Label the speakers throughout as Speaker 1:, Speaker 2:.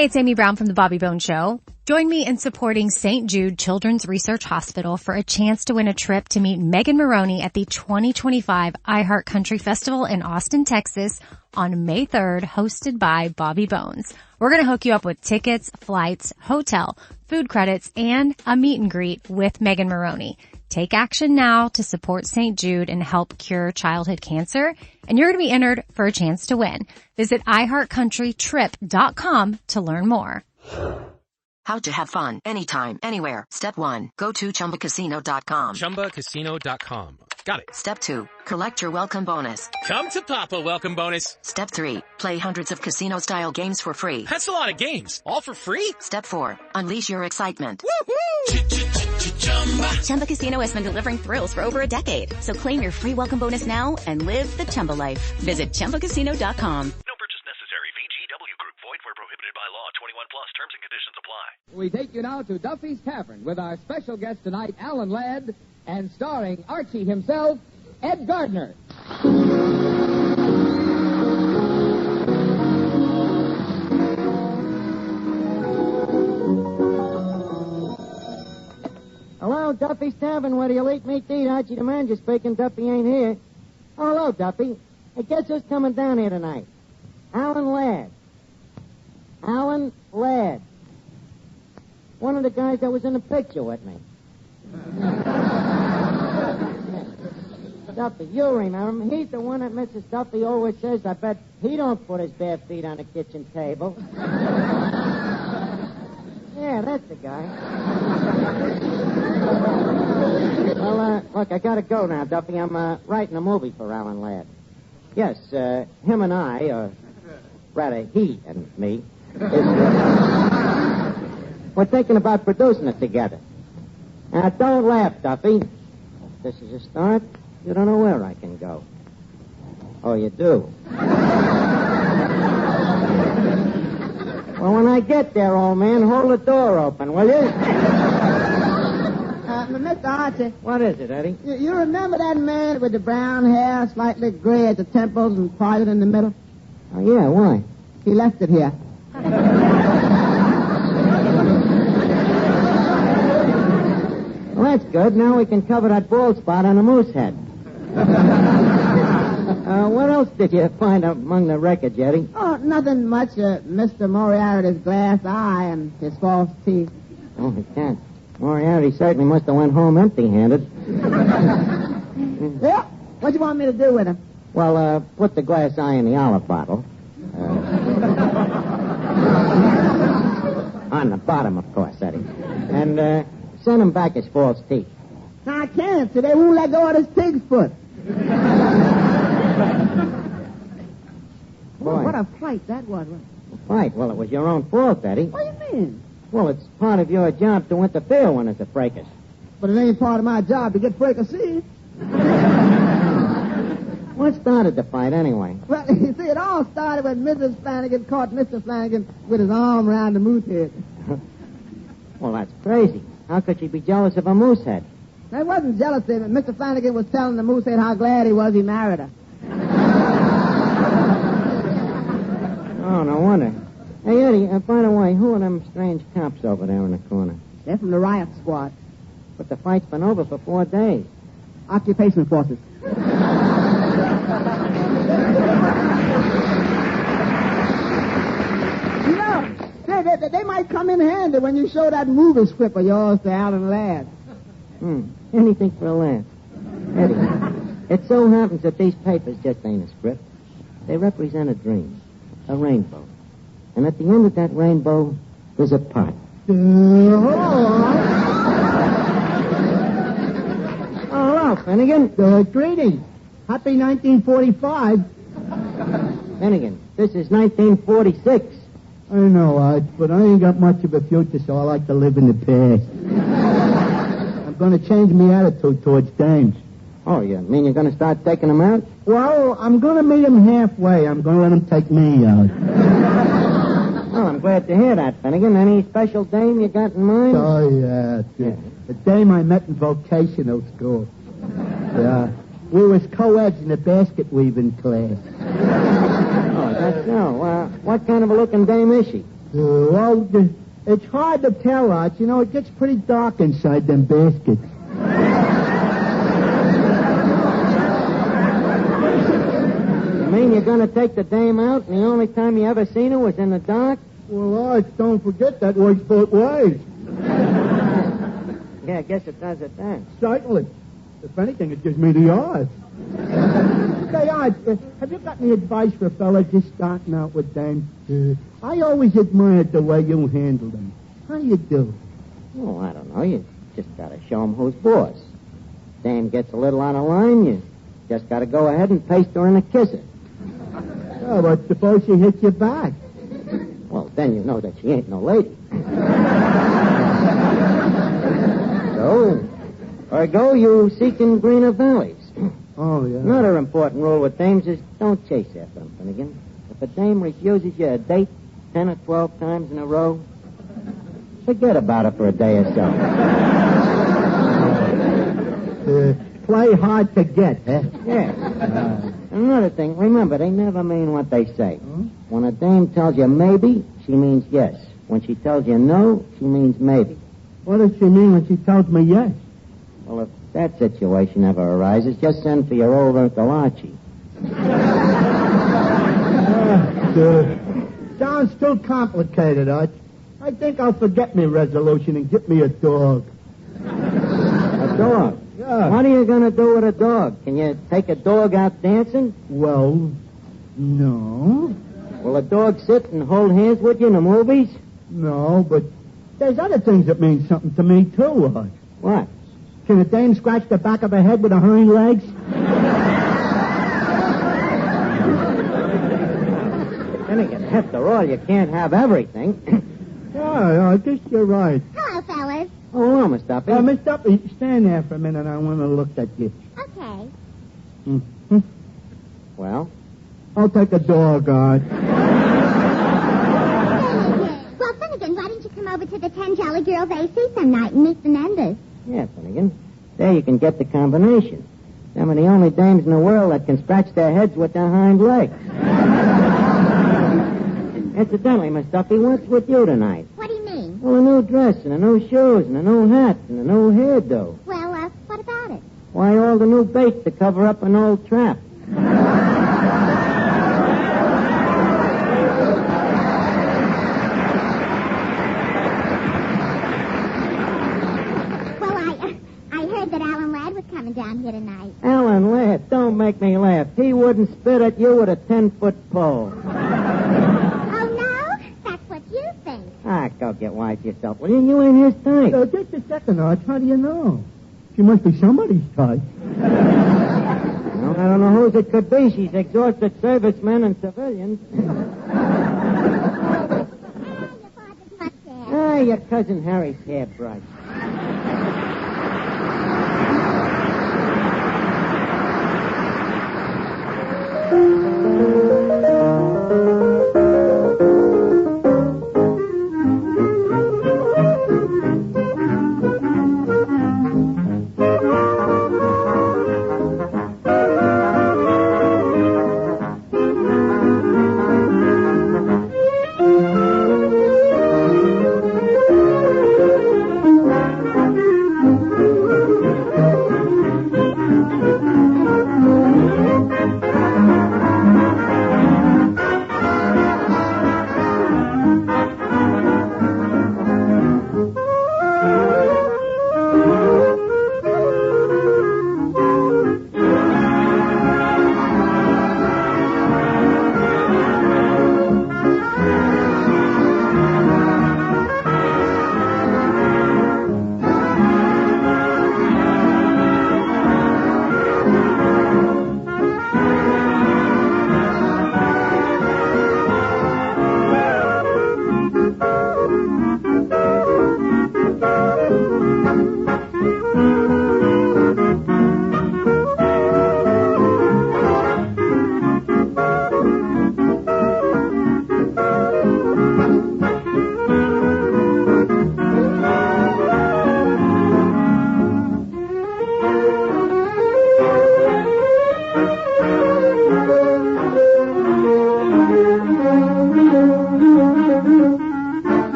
Speaker 1: Hey, it's Amy Brown from The Bobby Bone Show. Join me in supporting St. Jude Children's Research Hospital for a chance to win a trip to meet Megan Maroney at the 2025 iHeart Country Festival in Austin, Texas on May 3rd, hosted by Bobby Bones. We're going to hook you up with tickets, flights, hotel, food credits, and a meet and greet with Megan Maroney. Take action now to support St. Jude and help cure childhood cancer, and you're going to be entered for a chance to win. Visit iHeartCountryTrip.com to learn more.
Speaker 2: How to have fun anytime, anywhere. Step 1. Go to ChumbaCasino.com.
Speaker 3: ChumbaCasino.com. Got it.
Speaker 2: Step 2. Collect your welcome bonus.
Speaker 3: Come to Papa welcome bonus.
Speaker 2: Step 3. Play hundreds of casino-style games for free.
Speaker 3: That's a lot of games. All for free?
Speaker 2: Step 4. Unleash your excitement.
Speaker 3: Woohoo!
Speaker 4: Chumba Casino has been delivering thrills for over a decade. So claim your free welcome bonus now and live the Chumba life. Visit ChumbaCasino.com.
Speaker 5: No purchase necessary. VGW Group. Void where prohibited by law. 21 plus. Terms and conditions apply.
Speaker 6: We take you now to Duffy's Tavern with our special guest tonight, Alan Ladd, and starring Archie himself, Ed Gardner.
Speaker 7: Hello, Duffy's Tavern. Where do you eat meat to eat? Archie the manager speaking. Duffy ain't here. Oh, hello, Duffy. Hey, guess who's coming down here tonight? Alan Ladd. Alan Ladd. One of the guys that was in the picture with me. Duffy, you'll remember him. He's the one that Mrs. Duffy always says, I bet he don't put his bare feet on the kitchen table. Yeah, that's the guy. Well, look, I gotta go now, Duffy. I'm writing a movie for Alan Ladd. Yes, him and I, or rather he and me, we're thinking about producing it together. Now, don't laugh, Duffy. If this is a start, you don't know where I can go. Oh, you do? Well, when I get there, old man, hold the door open, will you?
Speaker 8: Mr. Archie.
Speaker 7: What is it, Eddie?
Speaker 8: You remember that man with the brown hair, slightly gray at the temples and parted in the middle?
Speaker 7: Oh, yeah, why?
Speaker 8: He left it here.
Speaker 7: Well, that's good. Now we can cover that bald spot on the moose head. What else did you find among the wreckage, Eddie?
Speaker 8: Oh, nothing much. Mr. Moriarty's glass eye and his false teeth.
Speaker 7: Oh, he can't. Moriarty certainly must have went home empty-handed.
Speaker 8: Yeah? What do you want me to do with him?
Speaker 7: Well, put the glass eye in the olive bottle. On the bottom, of course, Eddie. And send him back his false teeth.
Speaker 8: I can't, so they won't let go of this pig's foot.
Speaker 7: Boy.
Speaker 8: What a fight that was.
Speaker 7: A fight? Well, it was your own fault, Eddie.
Speaker 8: What do you mean?
Speaker 7: Well, it's part of your job to interfere when there's a fracas.
Speaker 8: But it ain't part of my job to get fricasseed.
Speaker 7: What started the fight, anyway?
Speaker 8: Well, you see, it all started when Mrs. Flanagan caught Mr. Flanagan with his arm around the moose head.
Speaker 7: Well, that's crazy. How could she be jealous of a moose head?
Speaker 8: That wasn't jealousy, but Mr. Flanagan was telling the moose head how glad he was he married her.
Speaker 7: Oh, no wonder. Hey, Eddie, by the way, who are them strange cops over there in the corner?
Speaker 8: They're from the riot squad.
Speaker 7: But the fight's been over for 4 days.
Speaker 8: Occupation forces. You know, they might come in handy when you show that movie script of yours to Alan Ladd.
Speaker 7: Anything for a laugh. Eddie, it so happens that these papers just ain't a script. They represent a dream, a rainbow. And at the end of that rainbow, there's a pot. Hello, Finnegan.
Speaker 8: Greetings. Happy 1945.
Speaker 7: Finnegan, this is 1946.
Speaker 8: I know, Art, but I ain't got much of a future, so I like to live in the past. I'm going to change my attitude towards dames.
Speaker 7: Oh, you mean you're going to start taking them out?
Speaker 8: Well, I'm going to meet them halfway. I'm going to let them take me out.
Speaker 7: Well, I'm glad to hear that, Finnegan. Any special dame you got in mind?
Speaker 8: Oh, yeah. The dame I met in vocational school. Yeah. We was co-eds in the basket weaving class.
Speaker 7: Oh, that's so. What kind of a looking dame is she?
Speaker 8: It's hard to tell, Arch. You know, it gets pretty dark inside them baskets.
Speaker 7: You mean you're going to take the dame out, and the only time you ever seen her was in the dark?
Speaker 8: Well, Arch, don't forget that works both ways.
Speaker 7: Yeah, I guess it does at that.
Speaker 8: Certainly. If anything, it gives me the odds. Say, Arch, have you got any advice for a fella just starting out with dames? I always admired the way you handle them. How do you do?
Speaker 7: Oh, I don't know. You just got to show him who's boss. Dame gets a little out of line, you just got to go ahead and paste her in a kisser.
Speaker 8: Oh, but suppose she hits you back.
Speaker 7: Well, then you know that she ain't no lady. So, ergo, you seek in greener valleys.
Speaker 8: Oh, yeah.
Speaker 7: Another important rule with dames is don't chase after them, Finnegan. If a dame refuses you a date 10 or 12 times in a row, forget about it for a day or so.
Speaker 8: Play hard to get, huh?
Speaker 7: Yeah. Another thing, remember, they never mean what they say. When a dame tells you maybe, she means yes. When she tells you no, she means maybe.
Speaker 8: What does she mean when she tells me yes?
Speaker 7: Well, if that situation ever arises, just send for your old Uncle Archie.
Speaker 8: Sounds too complicated, Arch. I think I'll forget my resolution and get me a dog.
Speaker 7: A dog?
Speaker 8: Yeah.
Speaker 7: What are you going to do with a dog? Can you take a dog out dancing?
Speaker 8: Well, no.
Speaker 7: Will a dog sit and hold hands with you in the movies?
Speaker 8: No, but there's other things that mean something to me, too, Arch.
Speaker 7: What?
Speaker 8: Can a dame scratch the back of her head with her hind legs?
Speaker 7: Finnegan, after all, you can't have everything.
Speaker 8: Yeah, I guess you're right.
Speaker 9: Hello, fellas.
Speaker 7: Oh, hello, Miss Duffy.
Speaker 8: Miss Duffy, stand there for a minute. I want to look at you.
Speaker 9: Okay.
Speaker 8: Mm-hmm.
Speaker 7: Well?
Speaker 8: I'll take a dog, Arch.
Speaker 9: Well, Finnegan, why don't you come over to the 10 Jolly Girls AC some night and meet the Mendes?
Speaker 7: Yeah, Finnegan. There you can get the combination. Them are the only dames in the world that can scratch their heads with their hind legs. Incidentally, Miss Duffy, what's with you tonight?
Speaker 9: What do you mean?
Speaker 7: Well, a new dress and a new shoes and a new hat and a new hairdo.
Speaker 9: Well, what about it?
Speaker 7: Why, all the new bait to cover up an old trap.
Speaker 9: Well, I heard that Alan Ladd was coming down here tonight.
Speaker 7: Alan Ladd, don't make me laugh. He wouldn't spit at you with a 10-foot pole. Ah, go get wise yourself. Well, you ain't his type.
Speaker 8: Just a second, Arch. How do you know? She must be somebody's type.
Speaker 7: Well, I don't know whose it could be. She's exhausted servicemen and civilians. Your cousin Harry's hairbrush.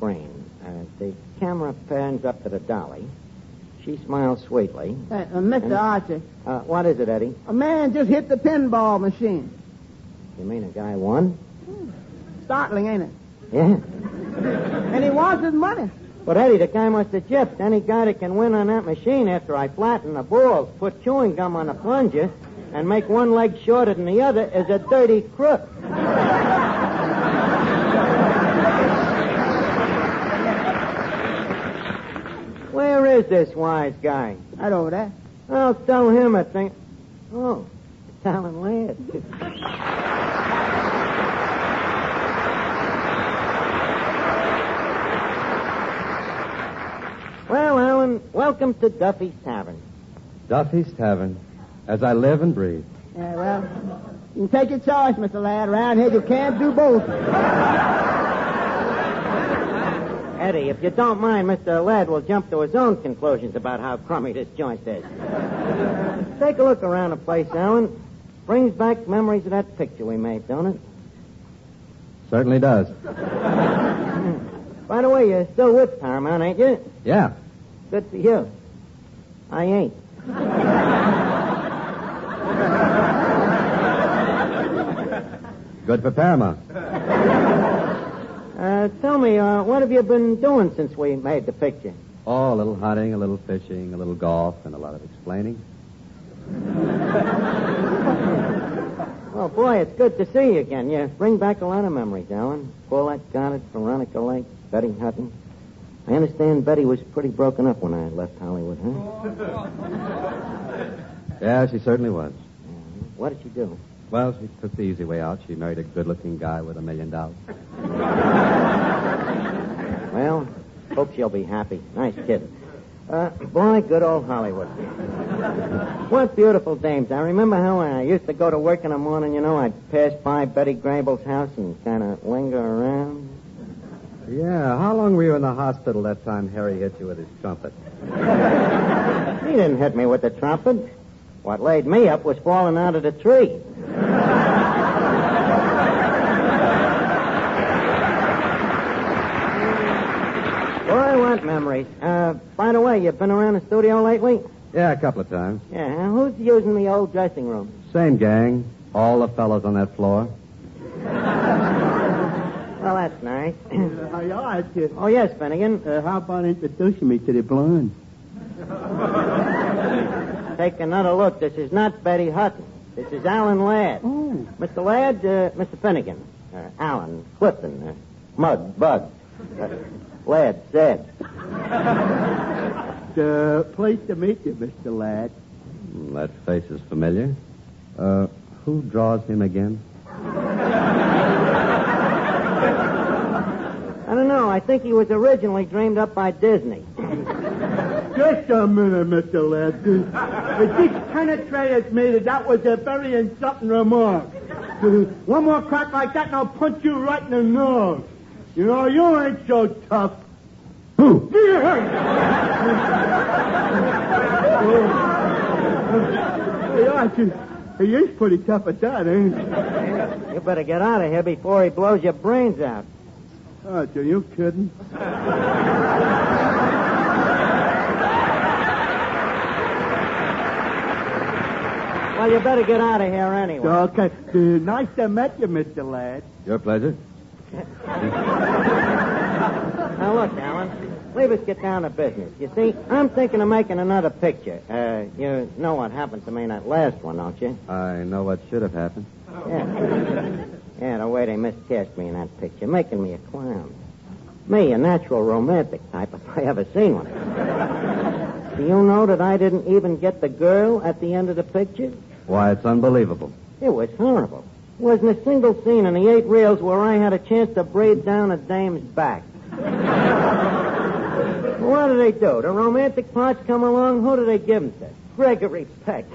Speaker 7: screen. The camera pans up to the dolly. She smiles sweetly.
Speaker 10: Hey, Mr. Archie.
Speaker 7: What is it, Eddie?
Speaker 10: A man just hit the pinball machine.
Speaker 7: You mean a guy won?
Speaker 10: Startling, ain't it?
Speaker 7: Yeah.
Speaker 10: And he wants his money.
Speaker 7: But, Eddie, the guy must have gypped. Any guy that can win on that machine after I flatten the balls, put chewing gum on the plunger, and make one leg shorter than the other is a dirty crook. Where is this wise guy?
Speaker 10: Right over there.
Speaker 7: I'll tell him a thing. Oh, it's Alan Ladd. Well, Alan, welcome to Duffy's Tavern.
Speaker 11: Duffy's Tavern, as I live and breathe.
Speaker 10: Yeah, well, you can take your choice, Mr. Ladd. Around here, you can't do both.
Speaker 7: Eddie, if you don't mind, Mr. Ladd will jump to his own conclusions about how crummy this joint is. Take a look around the place, Alan. Brings back memories of that picture we made, don't it?
Speaker 11: Certainly does.
Speaker 7: By the way, you're still with Paramount, ain't you?
Speaker 11: Yeah.
Speaker 7: Good for you. I ain't.
Speaker 11: Good for Paramount.
Speaker 7: Tell me, what have you been doing since we made the picture?
Speaker 11: Oh, a little hunting, a little fishing, a little golf, and a lot of explaining.
Speaker 7: Well, boy, it's good to see you again. You bring back a lot of memories, Alan. Paulette Goddard, Veronica Lake, Betty Hutton. I understand Betty was pretty broken up when I left Hollywood, huh?
Speaker 11: Yeah, she certainly was.
Speaker 7: What did she do?
Speaker 11: Well, she took the easy way out. She married a good-looking guy with $1 million.
Speaker 7: Well, hope she'll be happy. Nice kid. Boy, good old Hollywood. What beautiful dames. I remember how I used to go to work in the morning, I'd pass by Betty Grable's house and kind of linger around.
Speaker 11: Yeah, how long were you in the hospital that time Harry hit you with his trumpet?
Speaker 7: He didn't hit me with the trumpet. What laid me up was falling out of the tree. Boy, what memories. By the way, you been around the studio lately?
Speaker 11: Yeah, a couple of times.
Speaker 7: Yeah, who's using the old dressing room?
Speaker 11: Same gang. All the fellows on that floor.
Speaker 7: Well, that's nice.
Speaker 8: Archie.
Speaker 7: Oh, yes, Finnegan.
Speaker 8: How about introducing me to the blonde?
Speaker 7: Take another look. This is not Betty Hutton. This is Alan Ladd.
Speaker 8: Oh.
Speaker 7: Mr. Ladd, Mr. Finnegan. Alan, Clifton, Mug, Bug. Ladd, Zed.
Speaker 8: Pleased to meet you, Mr. Ladd.
Speaker 11: That face is familiar. Who draws him again?
Speaker 7: I don't know. I think he was originally dreamed up by Disney.
Speaker 8: Just a minute, Mr. Ladd. It just penetrated me that was a very insulting remark. One more crack like that and I'll punch you right in the nose. You ain't so tough. Who? Hey, Archie, he is pretty tough at that, ain't he?
Speaker 7: You better get out of here before he blows your brains out.
Speaker 8: Archie, are you kidding?
Speaker 7: Well, you better get out of here anyway.
Speaker 8: Okay. Nice to meet you, Mr. Ladd.
Speaker 11: Your pleasure.
Speaker 7: Now, look, Alan, leave us get down to business. You see, I'm thinking of making another picture. You know what happened to me in that last one, don't you?
Speaker 11: I know what should have happened.
Speaker 7: Yeah, the way they miscast me in that picture, making me a clown. Me, a natural romantic type, if I ever seen one. Do you know that I didn't even get the girl at the end of the picture?
Speaker 11: Why, it's unbelievable.
Speaker 7: It was horrible. Wasn't a single scene in the 8 reels where I had a chance to breathe down a dame's back. What do they do? The romantic parts come along, who do they give them to? Gregory Peck.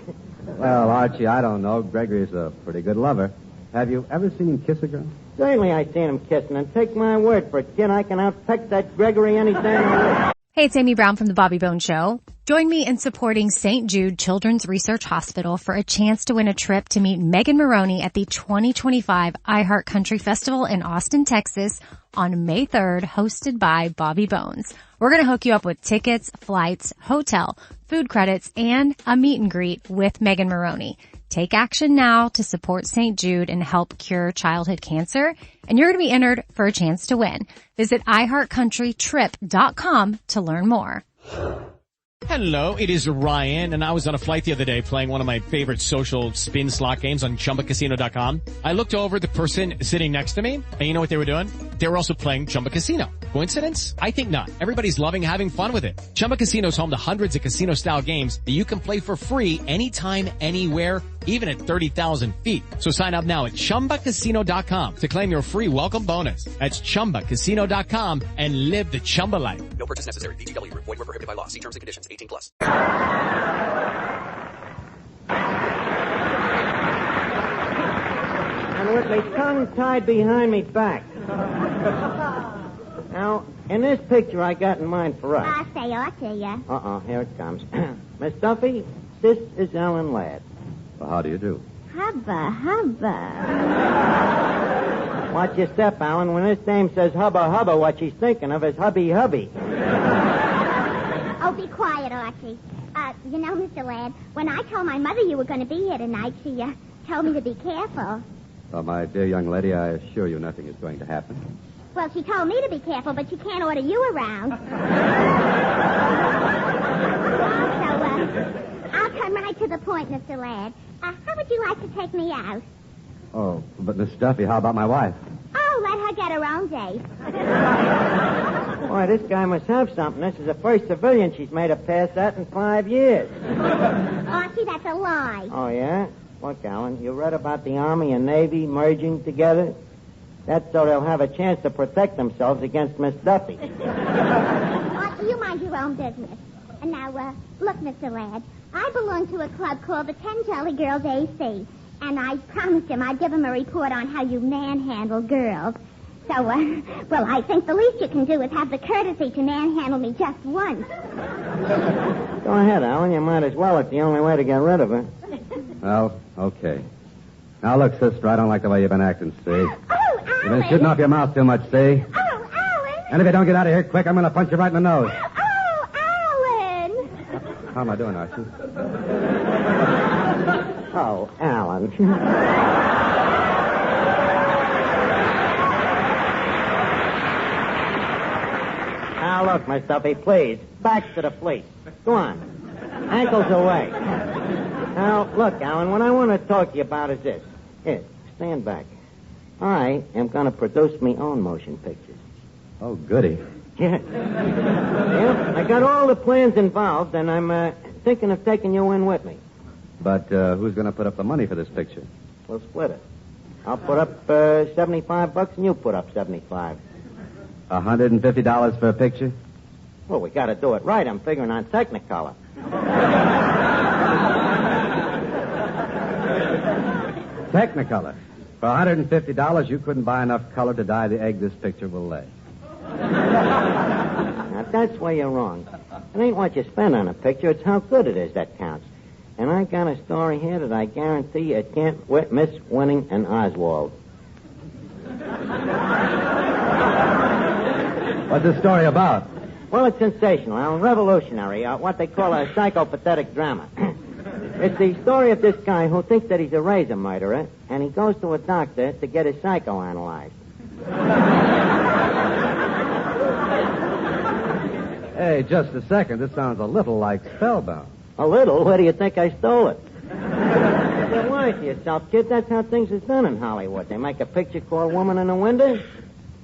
Speaker 11: Well, Archie, I don't know. Gregory's a pretty good lover. Have you ever seen him kiss a girl?
Speaker 7: Certainly I seen him kissing, and take my word for it, kid, I can outpeck that Gregory any day.
Speaker 1: Hey, it's Amy Brown from The Bobby Bone Show. Join me in supporting St. Jude Children's Research Hospital for a chance to win a trip to meet Megan Maroney at the 2025 iHeart Country Festival in Austin, Texas on May 3rd, hosted by Bobby Bones. We're going to hook you up with tickets, flights, hotel, food credits, and a meet and greet with Megan Maroney. Take action now to support St. Jude and help cure childhood cancer, and you're going to be entered for a chance to win. Visit iHeartCountryTrip.com to learn more.
Speaker 3: Hello, it is Ryan, and I was on a flight the other day playing one of my favorite social spin slot games on ChumbaCasino.com. I looked over at the person sitting next to me, and you know what they were doing? They were also playing Chumba Casino. Coincidence? I think not. Everybody's loving having fun with it. Chumba Casino is home to hundreds of casino-style games that you can play for free anytime, anywhere, even at 30,000 feet. So sign up now at ChumbaCasino.com to claim your free welcome bonus. That's ChumbaCasino.com and live the Chumba life.
Speaker 5: No purchase necessary. VGW. Void where prohibited by law. See terms and conditions. 18+.
Speaker 7: And with my tongue tied behind me back. Now, in this picture I got in mind for us.
Speaker 9: I say ought to ya.
Speaker 7: Here it comes. Miss Duffy, this is Alan Ladd.
Speaker 11: Well, how do you do?
Speaker 9: Hubba, hubba.
Speaker 7: Watch your step, Alan. When this dame says hubba hubba, what she's thinking of is hubby hubby.
Speaker 9: Oh, be quiet, Archie. You know, Mr. Ladd, when I told my mother you were going to be here tonight, she told me to be careful.
Speaker 11: Well, my dear young lady, I assure you nothing is going to happen.
Speaker 9: Well, she told me to be careful, but she can't order you around. So, I'll come right to the point, Mr. Ladd. How would you like to take me out?
Speaker 11: Oh, but Miss Duffy, how about my wife?
Speaker 9: Oh, let her get her own date.
Speaker 7: Boy, this guy must have something. This is the first civilian she's made a pass at in 5 years.
Speaker 9: Archie, that's a lie.
Speaker 7: Oh, yeah? Look, Alan, you read about the Army and Navy merging together? That's so they'll have a chance to protect themselves against Miss Duffy.
Speaker 9: Archie, you mind your own business. And now, look, Mr. Ladd, I belong to a club called the 10 Jolly Girls AC, and I promised him I'd give him a report on how you manhandle girls. So, well, I think the least you can do is have the courtesy to manhandle me just once.
Speaker 7: Go ahead, Alan. You might as well. It's the only way to get rid of her.
Speaker 11: Well, okay. Now, look, sister, I don't like the way you've been acting, see?
Speaker 9: Oh, Alan!
Speaker 11: You've been shooting off your mouth too much, see?
Speaker 9: Oh, Alan!
Speaker 11: And if you don't get out of here quick, I'm going to punch you right in the nose.
Speaker 9: Oh, Alan!
Speaker 11: How am I doing, Archie?
Speaker 7: Oh, Alan. Now, look, Miss Duffy, please. Back to the fleet. Go on. Ankles away. Now, look, Alan, what I want to talk to you about is this. Here, stand back. I am going to produce my own motion pictures.
Speaker 11: Oh, goody.
Speaker 7: Yeah. Yeah, I got all the plans involved, and I'm thinking of taking you in with me.
Speaker 11: But who's going to put up the money for this picture?
Speaker 7: We'll split it. I'll put up $75, and you put up $75.
Speaker 11: $150 for a picture?
Speaker 7: Well, we got to do it right. I'm figuring on Technicolor.
Speaker 11: Technicolor. For $150, you couldn't buy enough color to dye the egg this picture will lay.
Speaker 7: Now, that's where you're wrong. It ain't what you spend on a picture. It's how good it is that counts. And I got a story here that I guarantee you can't miss winning an Oswald.
Speaker 11: What's the story about?
Speaker 7: Well, it's sensational, Alan. Revolutionary. What they call a psychopathetic drama. It's the story of this guy who thinks that he's a razor murderer, and he goes to a doctor to get his psychoanalyzed.
Speaker 11: Hey, just a second. This sounds a little like Spellbound.
Speaker 7: A little? Where do you think I stole it? You're lying to yourself, kid. That's how things is done in Hollywood. They make a picture called Woman in the Window.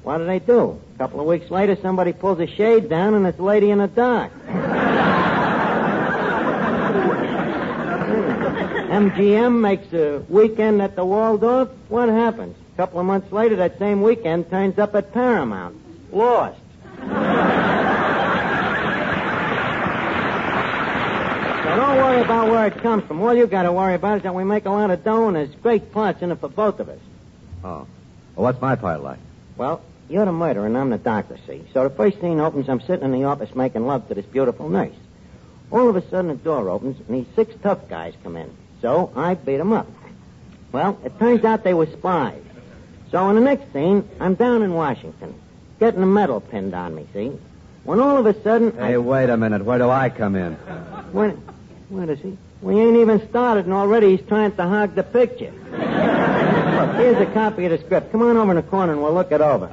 Speaker 7: What do? A couple of weeks later, somebody pulls a shade down, and it's Lady in the Dark. MGM makes a weekend at the Waldorf. What happens? A couple of months later, that same weekend turns up at Paramount. Lost. So don't worry about where it comes from. All you got to worry about is that we make a lot of dough and there's great parts in it for both of us.
Speaker 11: Oh. Well, what's my part like?
Speaker 7: Well, you're the murderer and I'm the doctor, see? So the first scene opens, I'm sitting in the office making love to this beautiful nurse. All of a sudden, the door opens, and these 6 tough guys come in. So I beat them up. Well, it turns out they were spies. So in the next scene, I'm down in Washington, getting a medal pinned on me, see? When all of a sudden...
Speaker 11: Hey, wait a minute. Where do I come in?
Speaker 7: Where does he? We ain't even started, and already he's trying to hog the picture. Look, here's a copy of the script. Come on over in the corner, and we'll look it over.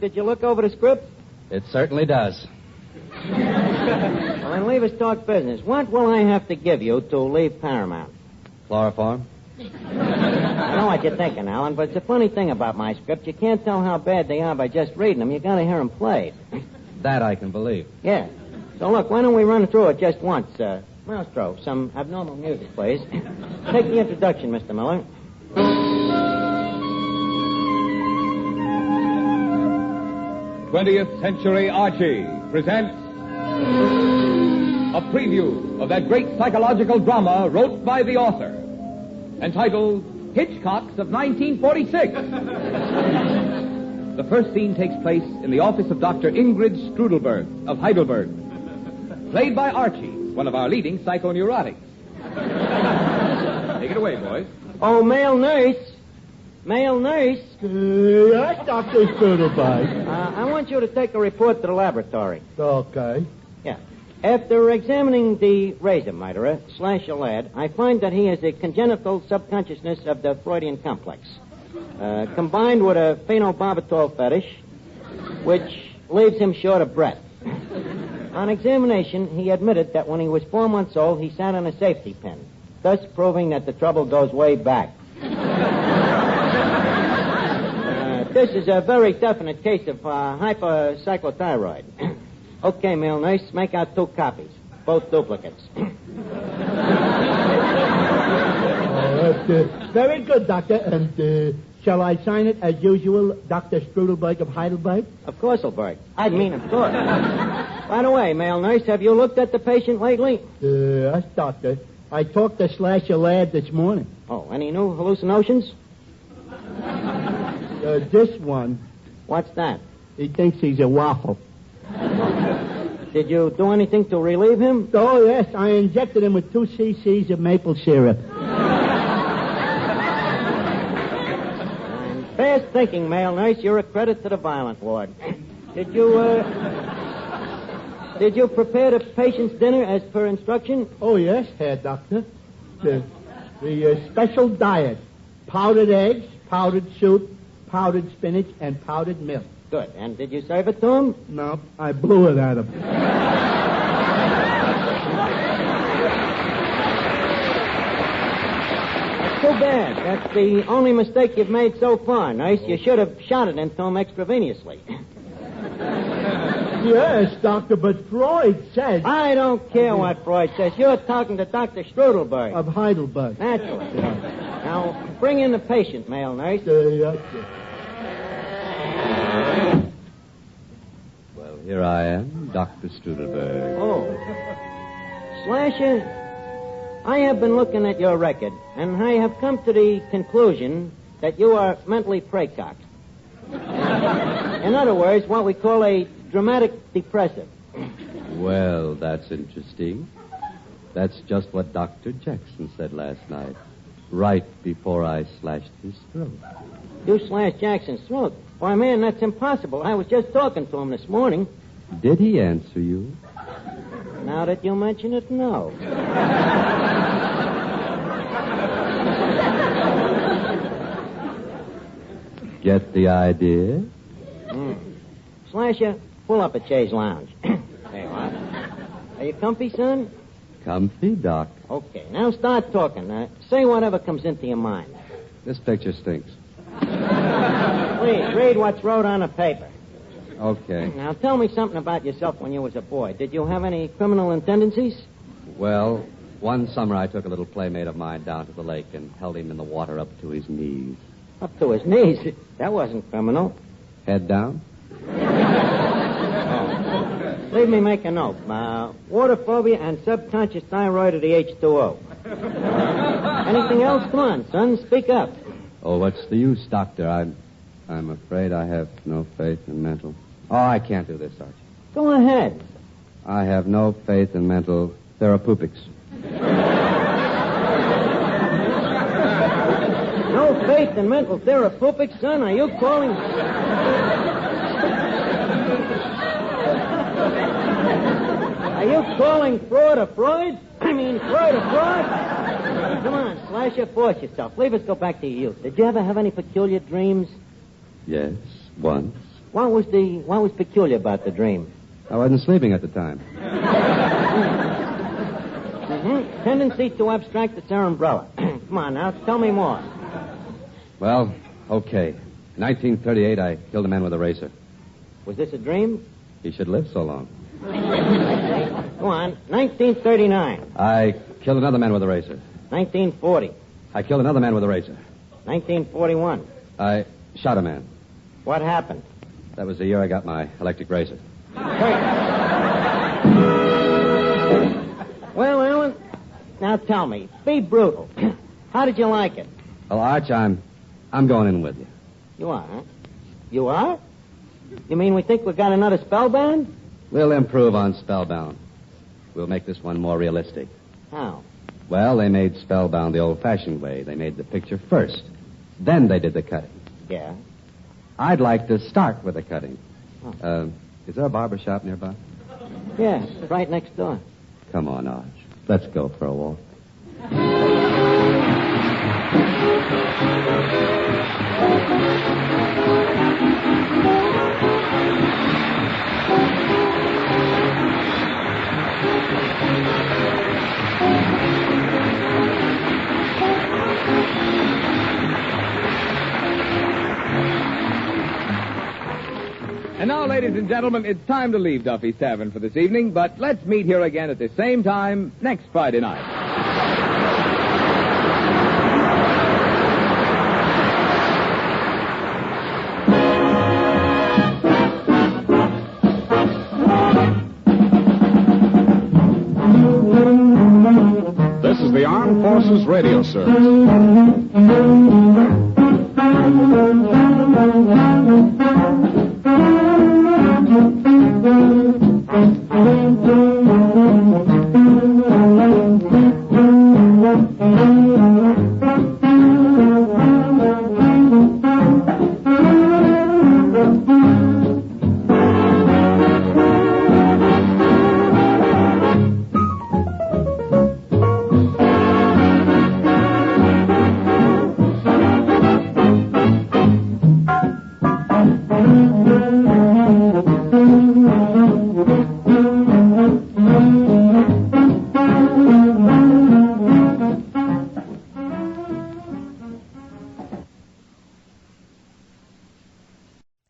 Speaker 7: Did you look over the script?
Speaker 11: It certainly does.
Speaker 7: Well, then leave us talk business. What will I have to give you to leave Paramount?
Speaker 11: Chloroform?
Speaker 7: I know what you're thinking, Alan, but it's a funny thing about my script. You can't tell how bad they are by just reading them. You gotta hear them played.
Speaker 11: That I can believe.
Speaker 7: Yeah. So look, why don't we run through it just once? Maestro, some abnormal music, please. Take the introduction, Mr. Miller.
Speaker 12: 20th Century Archie presents a preview of that great psychological drama wrote by the author, entitled Hitchcocks of 1946. The first scene takes place in the office of Dr. Ingrid Strudelberg of Heidelberg, played by Archie, one of our leading psychoneurotics. Take it away, boys.
Speaker 7: Oh, male nurse. Male nurse.
Speaker 8: Yes, Dr. Strudelberg.
Speaker 7: I want you to take a report to the laboratory.
Speaker 8: Okay.
Speaker 7: Yeah. After examining the razor murderer, Slasher Ladd, I find that he has a congenital subconsciousness of the Freudian complex, combined with a phenobarbital fetish, which leaves him short of breath. On examination, he admitted that when he was 4 months old, he sat on a safety pin, thus proving that the trouble goes way back. This is a very definite case of hypercyclothyroid. Okay, male nurse, make out 2 copies, both duplicates.
Speaker 8: Very good, Doctor. And shall I sign it as usual, Dr. Strudelberg of Heidelberg?
Speaker 7: Of course, Hilberg. I mean, of course. By the way, male nurse, have you looked at the patient lately?
Speaker 8: Yes, Doctor. I talked to Slasher Ladd this morning.
Speaker 7: Oh, any new hallucinations?
Speaker 8: This one.
Speaker 7: What's that?
Speaker 8: He thinks he's a waffle.
Speaker 7: Did you do anything to relieve him?
Speaker 8: Oh, yes. I injected him with 2 cc's of maple syrup.
Speaker 7: And fast thinking, male nurse. You're a credit to the violent ward. Did you prepare the patient's dinner as per instruction?
Speaker 8: Oh, yes, Herr Doctor. The special diet. Powdered eggs, powdered soup, powdered spinach, and powdered milk.
Speaker 7: Good. And did you serve it to him?
Speaker 8: No, I blew it at him.
Speaker 7: That's too bad. That's the only mistake you've made so far, nurse. You should have shot it into him extravenously.
Speaker 8: Yes, Doctor, but Freud says...
Speaker 7: I don't care what Freud says. You're talking to Dr. Strudelberg.
Speaker 8: Of Heidelberg.
Speaker 7: Naturally. Now, bring in the patient, male nurse.
Speaker 11: Well, here I am, Dr. Strudelberg.
Speaker 7: Oh. Slasher, I have been looking at your record, and I have come to the conclusion that you are mentally precox. In other words, what we call a dramatic depressive.
Speaker 11: Well, that's interesting. That's just what Dr. Jackson said last night, right before I slashed his throat.
Speaker 7: You slashed Jackson's throat? Why, man, that's impossible. I was just talking to him this morning.
Speaker 11: Did he answer you?
Speaker 7: Now that you mention it, no.
Speaker 11: Get the idea?
Speaker 7: Slasher, pull up at Chaise Lounge. There you are. Are you comfy, son?
Speaker 11: Comfy, Doc.
Speaker 7: Okay, now start talking. Say whatever comes into your mind.
Speaker 11: This picture stinks.
Speaker 7: Please, read what's wrote on the paper.
Speaker 11: Okay.
Speaker 7: Now, tell me something about yourself when you was a boy. Did you have any criminal tendencies?
Speaker 11: Well, one summer I took a little playmate of mine down to the lake and held him in the water up to his knees.
Speaker 7: Up to his knees? That wasn't criminal.
Speaker 11: Head down?
Speaker 7: Leave me make a note. Water phobia and subconscious thyroid of the H2O. Anything else? Come on, son, speak up.
Speaker 11: Oh, what's the use, Doctor? I'm afraid I have no faith in mental... Oh, I can't do this, Archie.
Speaker 7: Go ahead.
Speaker 11: I have no faith in mental therapeutics.
Speaker 7: No faith in mental therapeutics, son? Are you calling... Are you calling Freud a Freud? I mean, Freud a fraud? Come on, Slasher, force yourself. Leave us go back to your youth. Did you ever have any peculiar dreams?
Speaker 11: Yes, once.
Speaker 7: What was peculiar about the dream?
Speaker 11: I wasn't sleeping at the time.
Speaker 7: Tendency to abstract the umbrella. Come on, now, tell me more.
Speaker 11: Well, okay. In 1938, I killed a man with a razor.
Speaker 7: Was this a dream?
Speaker 11: He should live so long.
Speaker 7: Go on. 1939.
Speaker 11: I killed another man with a razor.
Speaker 7: 1940.
Speaker 11: I killed another man with a razor.
Speaker 7: 1941.
Speaker 11: I shot a man.
Speaker 7: What happened?
Speaker 11: That was the year I got my electric razor.
Speaker 7: Well, Alan, now tell me. Be brutal. How did you like it?
Speaker 11: Well, Arch, I'm going in with you.
Speaker 7: You are, huh? You are? You mean we think we've got another Spellbound?
Speaker 11: We'll improve on Spellbound. We'll make this one more realistic.
Speaker 7: How?
Speaker 11: Well, they made Spellbound the old-fashioned way. They made the picture first. Then they did the cutting.
Speaker 7: Yeah?
Speaker 11: I'd like to start with the cutting.
Speaker 7: Oh.
Speaker 11: Is there a barber shop nearby?
Speaker 7: Yeah, it's right next door.
Speaker 11: Come on, Arch. Let's go for a walk.
Speaker 12: And now, ladies and gentlemen, it's time to leave Duffy's Tavern for this evening, but let's meet here again at the same time next Friday night.
Speaker 13: This is the Armed Forces Radio Service.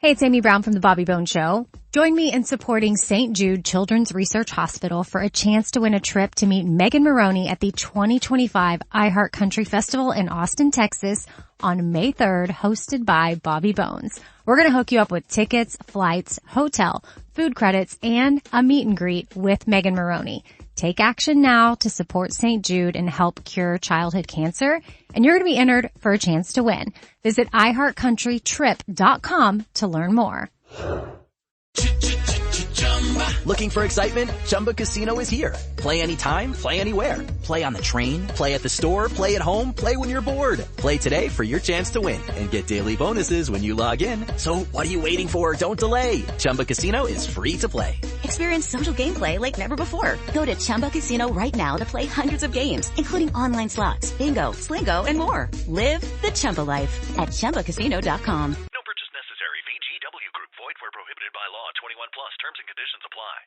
Speaker 1: Hey, it's Amy Brown from the Bobby Bones Show. Join me in supporting St. Jude Children's Research Hospital for a chance to win a trip to meet Megan Maroney at the 2025 iHeart Country Festival in Austin, Texas on May 3rd, hosted by Bobby Bones. We're going to hook you up with tickets, flights, hotel, food credits, and a meet and greet with Megan Maroney. Take action now to support St. Jude and help cure childhood cancer, and you're going to be entered for a chance to win. Visit iHeartCountryTrip.com to learn more.
Speaker 14: Looking for excitement? Chumba Casino is here. Play anytime, play anywhere. Play on the train, play at the store, play at home, play when you're bored. Play today for your chance to win and get daily bonuses when you log in. So what are you waiting for? Don't delay. Chumba Casino is free to play.
Speaker 4: Experience social gameplay like never before. Go to Chumba Casino right now to play hundreds of games, including online slots, bingo, Slingo, and more. Live the Chumba life at ChumbaCasino.com.
Speaker 5: No purchase necessary. VGW Group. Void where prohibited by law. 21 plus. Terms and conditions apply.